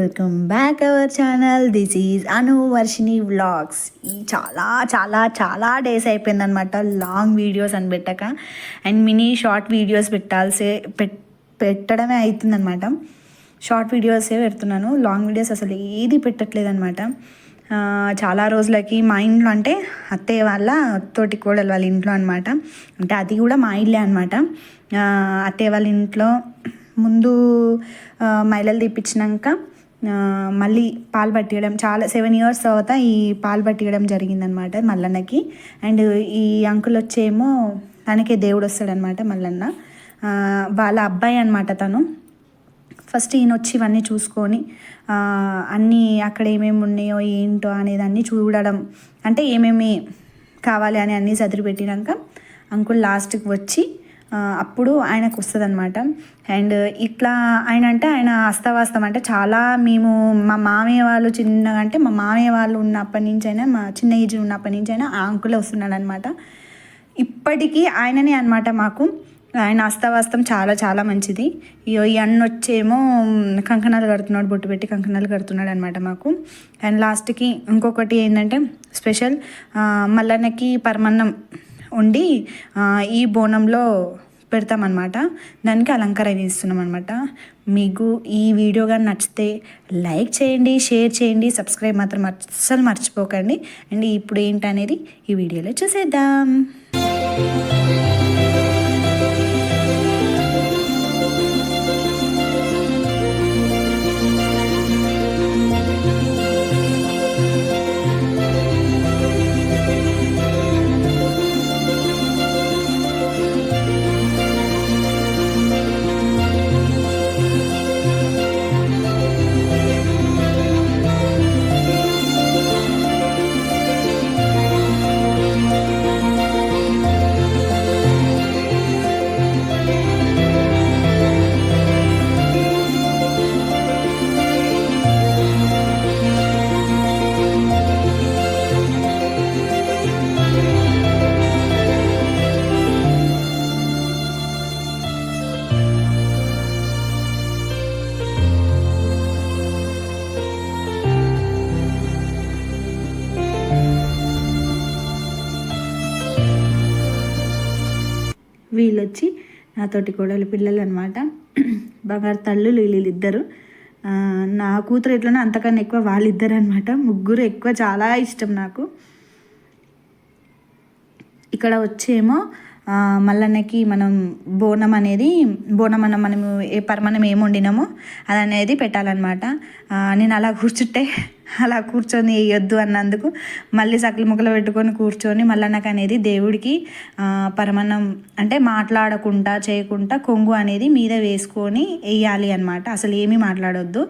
Welcome back our channel. This is Anu Varshini vlogs. ఈ చాలా చాలా చాలా డేస్ అయిపోయిందనమాట లాంగ్ వీడియోస్ అని పెట్టక, అండ్ మినీ షార్ట్ వీడియోస్ పెట్టడమే అవుతుందనమాట. షార్ట్ వీడియోసే పెడుతున్నాను, లాంగ్ వీడియోస్ అసలు ఏది పెట్టట్లేదు అనమాట. చాలా రోజులకి మా ఇంట్లో, అంటే అత్తయ్య వాళ్ళ తోటి కోడలు వాళ్ళ ఇంట్లో అనమాట. అంటే అది కూడా మా ఇల్లే అనమాట. అత్తయ్య వాళ్ళ ఇంట్లో ముందు మైలలు తీపించినాక మళ్ళీ పాలు పట్టియడం, చాలా 7 years తర్వాత ఈ పాలు పట్టియడం జరిగిందనమాట మల్లన్నకి. అండ్ ఈ అంకుల్ వచ్చేమో తనకే దేవుడు వస్తాడనమాట మల్లన్న, వాళ్ళ అబ్బాయి అనమాట తను. ఫస్ట్ ఈయన వచ్చి ఇవన్నీ చూసుకొని అన్నీ అక్కడ ఏమేమి ఉన్నాయో ఏంటో అనేది అన్నీ చూడడం, అంటే ఏమేమి కావాలి అని అన్నీ చదివి పెట్టినాక అంకుల్ లాస్ట్కి వచ్చి అప్పుడు ఆయనకు వస్తుంది అనమాట. అండ్ ఇట్లా ఆయన అస్తవాస్తం, అంటే చాలా మేము మా మామయ్య వాళ్ళు చిన్నగా, అంటే మా మామయ్య వాళ్ళు ఉన్నప్పటి నుంచి అయినా, మా చిన్న ఏజ్ ఉన్నప్పటి నుంచి అయినా ఆ అంకులే వస్తున్నాడు అనమాట. ఇప్పటికీ ఆయననే అనమాట మాకు. ఆయన అస్తవాస్తం చాలా చాలా మంచిది. ఈ అన్న వచ్చేమో కంకణాలు కడుతున్నాడు, బొట్టు పెట్టి కంకణాలు కడుతున్నాడు అనమాట మాకు. అండ్ లాస్ట్కి ఇంకొకటి ఏంటంటే స్పెషల్, మల్లన్నకి పరమన్నం ఉండి ఈ బోనంలో పెడతామన్నమాట. దానికి అలంకరణ ఇస్తున్నాం అనమాట. మీకు ఈ వీడియో కానీ నచ్చితే లైక్ చేయండి, షేర్ చేయండి, సబ్స్క్రైబ్ మాత్రం అస్సలు మర్చిపోకండి. అండ్ ఇప్పుడు ఏంటనేది ఈ వీడియోలో చూసేద్దాం. వీళ్ళు వచ్చి నాతోటి కోడలు పిల్లలు అనమాట. బంగారు తల్లులు వీళ్ళిద్దరు. నా కూతురు ఎట్లనో అంతకన్నా ఎక్కువ వాళ్ళిద్దరు అనమాట. ముగ్గురు ఎక్కువ, చాలా ఇష్టం నాకు. ఇక్కడ వచ్చేమో మల్లన్నకి మనం బోనం అన్న మనము ఏ పరమాన్నం ఏమి వండినామో అది అనేది పెట్టాలన్నమాట. నేను అలా కూర్చొని వేయొద్దు అన్నందుకు మళ్ళీ సకల ముక్కలు పెట్టుకొని కూర్చొని మల్లన్నకు అనేది దేవుడికి పరమాన్నం, అంటే మాట్లాడకుండా చేయకుండా కొంగు అనేది మీద వేసుకొని వేయాలి అనమాట. అసలు ఏమీ మాట్లాడొద్దు.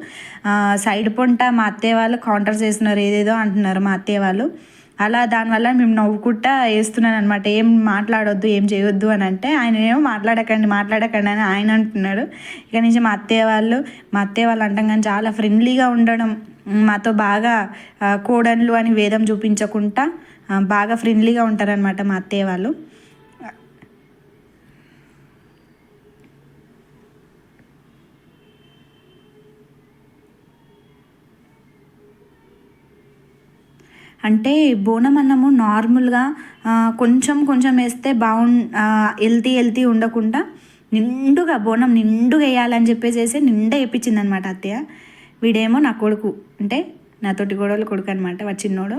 సైడ్ పొంట మా అత్తయ్య వాళ్ళు కౌంటర్ చేస్తున్నారు, ఏదేదో అంటున్నారు మా అత్తయ్య వాళ్ళు. అలా దానివల్ల మేము నవ్వుకుంటా వేస్తున్నాను అనమాట. ఏం మాట్లాడొద్దు, ఏం చేయొద్దు అని అంటే ఆయన ఏమో మాట్లాడకండి అని ఆయన అంటున్నాడు. ఇక నుంచి మా అత్తయ్య వాళ్ళు అంటాం కానీ చాలా ఫ్రెండ్లీగా ఉండడం, మాతో బాగా కోడన్లు అని వేదం చూపించకుండా బాగా ఫ్రెండ్లీగా ఉంటారనమాట మా అత్తయ్య వాళ్ళు. అంటే బోనం అన్నము నార్మల్గా కొంచెం వేస్తే హెల్తీ ఉండకుండా బోనం నిండుగా వేయాలని చెప్పేసి నిండా వేయించింది అనమాట అత్తయ్య. వీడేమో నా కొడుకు, అంటే నాతోటి గొడవలు కొడుకు అనమాట, వాడు చిన్నోడు.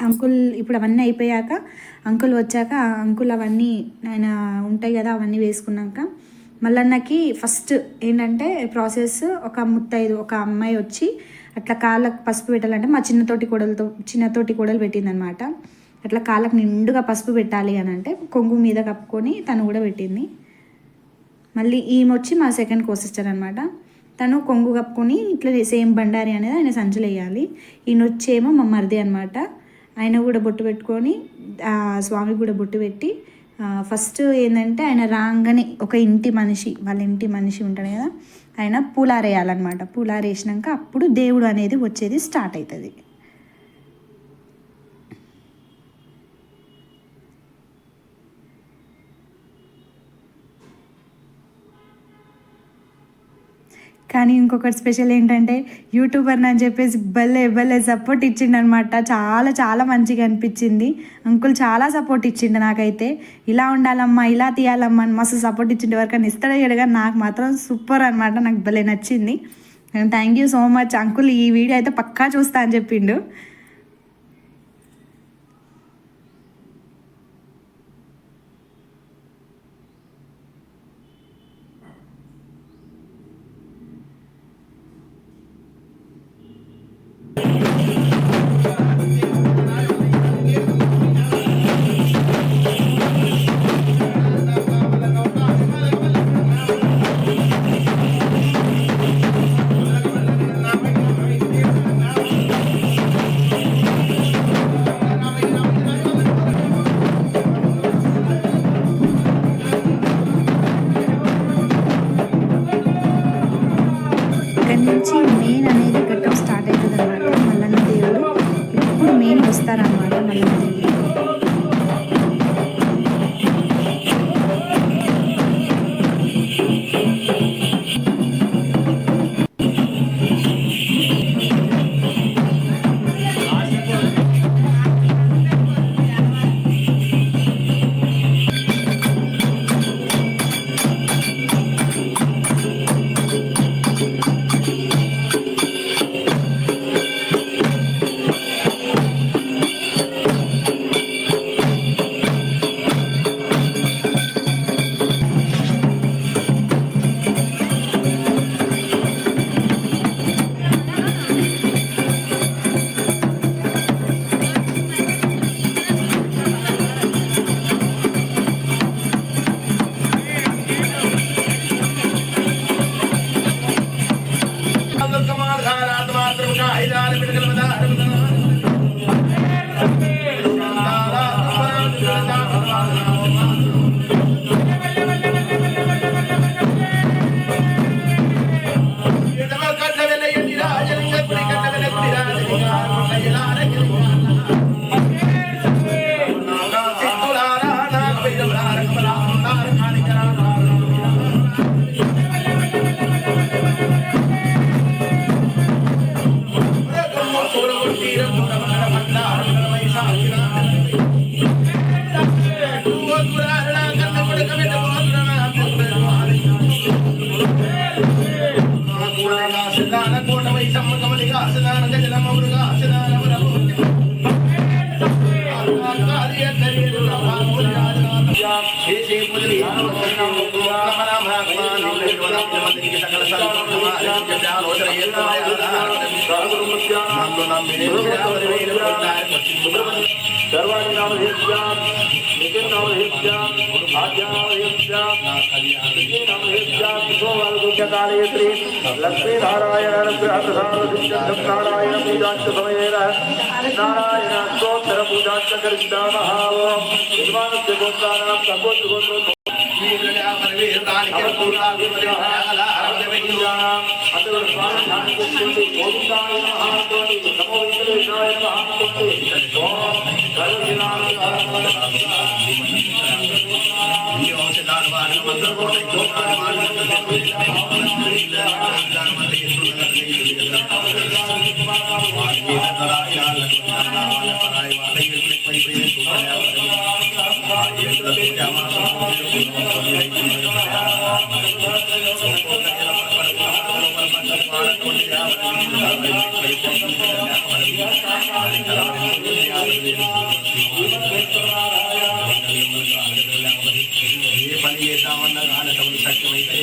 అంకుల్ ఇప్పుడు అవన్నీ అయిపోయాక అంకుల్ వచ్చాక అంకుల్ అవన్నీ ఆయన ఉంటాయి కదా, అవన్నీ వేసుకున్నాక మల్లన్నకి ఫస్ట్ ఏంటంటే ప్రాసెస్, ఒక ముత్తైదు ఒక అమ్మాయి వచ్చి అట్లా కాళ్ళకు పసుపు పెట్టాలంటే మా చిన్నతోటి కోడలు పెట్టిందనమాట. అట్లా కాళ్ళకు నిండుగా పసుపు పెట్టాలి అని అంటే కొంగు మీద కప్పుకొని తను కూడా పెట్టింది. మళ్ళీ ఈమె వచ్చి మా సెకండ్ సిస్టర్ అనమాట. తను కొంగు కప్పుకొని ఇట్లా సేమ్ బండారి అనేది ఆయన సంచులు వేయాలి. ఈయన వచ్చేమో మా మరిది అనమాట. ఆయన కూడా బొట్టు పెట్టుకొని స్వామికి కూడా బొట్టు పెట్టి ఫస్ట్ ఏంటంటే ఆయన రాగానే ఒక వాళ్ళ ఇంటి మనిషి ఉంటాడు కదా, ఆయన పూలారేయాలన్నమాట. పూలారేసినాక అప్పుడు దేవుడు అనేది వచ్చేది స్టార్ట్ అవుతుంది. కానీ ఇంకొకటి స్పెషల్ ఏంటంటే యూట్యూబర్ అని చెప్పేసి భలే సపోర్ట్ ఇచ్చిండు అనమాట. చాలా చాలా మంచిగా అనిపించింది. అంకుల్ చాలా సపోర్ట్ ఇచ్చిండు నాకైతే. ఇలా ఉండాలమ్మా, ఇలా తీయాలమ్మా అని మస్తు సపోర్ట్ ఇచ్చిండు. ఎవరికైనా ఇస్తాడో ఎడగా నాకు మాత్రం సూపర్ అనమాట. నాకు భలే నచ్చింది. Thank you so much uncle. ఈ వీడియో అయితే పక్కా చూస్తా అని చెప్పిండు. నుంచి మెయిన్ అనేది ఘట్టం స్టార్ట్ అవుతుంది అనమాట. మల్లన్న దేవుడు ఇప్పుడు మెయిన్ వస్తారనమాట. మల్లన్న దేవుడు లక్ష్మీనారాయణ నారాయణ పూజాంచ సమయేన నారాయణ స్తోత్ర పూజాంచ కరిష్యామః. నిర్మాణస్య గోత్రాణం సగోత్ర పని చేద్దామన్నా సత్యమైతే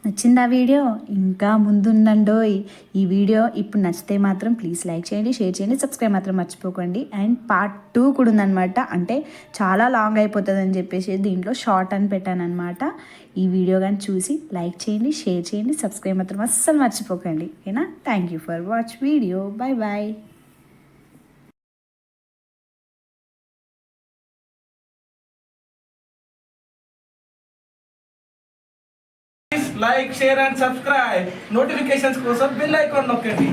నచ్చిందా వీడియో? ఇంకా ముందుండండోయ్. ఈ వీడియో ఇప్పుడు నచ్చితే మాత్రం ప్లీజ్ లైక్ చేయండి, షేర్ చేయండి, సబ్స్క్రైబ్ మాత్రం మర్చిపోకండి. అండ్ పార్ట్ 2 కూడా ఉందన్నమాట. అంటే చాలా లాంగ్ అయిపోతుంది అని చెప్పేసి దీంట్లో షార్ట్ అని పెట్టాను అనమాట. ఈ వీడియో కానీ చూసి లైక్ చేయండి, షేర్ చేయండి, సబ్స్క్రైబ్ మాత్రం అస్సలు మర్చిపోకండి. ఓకేనా? Thank you for watch video. Bye bye. Like, share and subscribe. Notifications కోసం బెల్ ఐకాన్ నొక్కండి.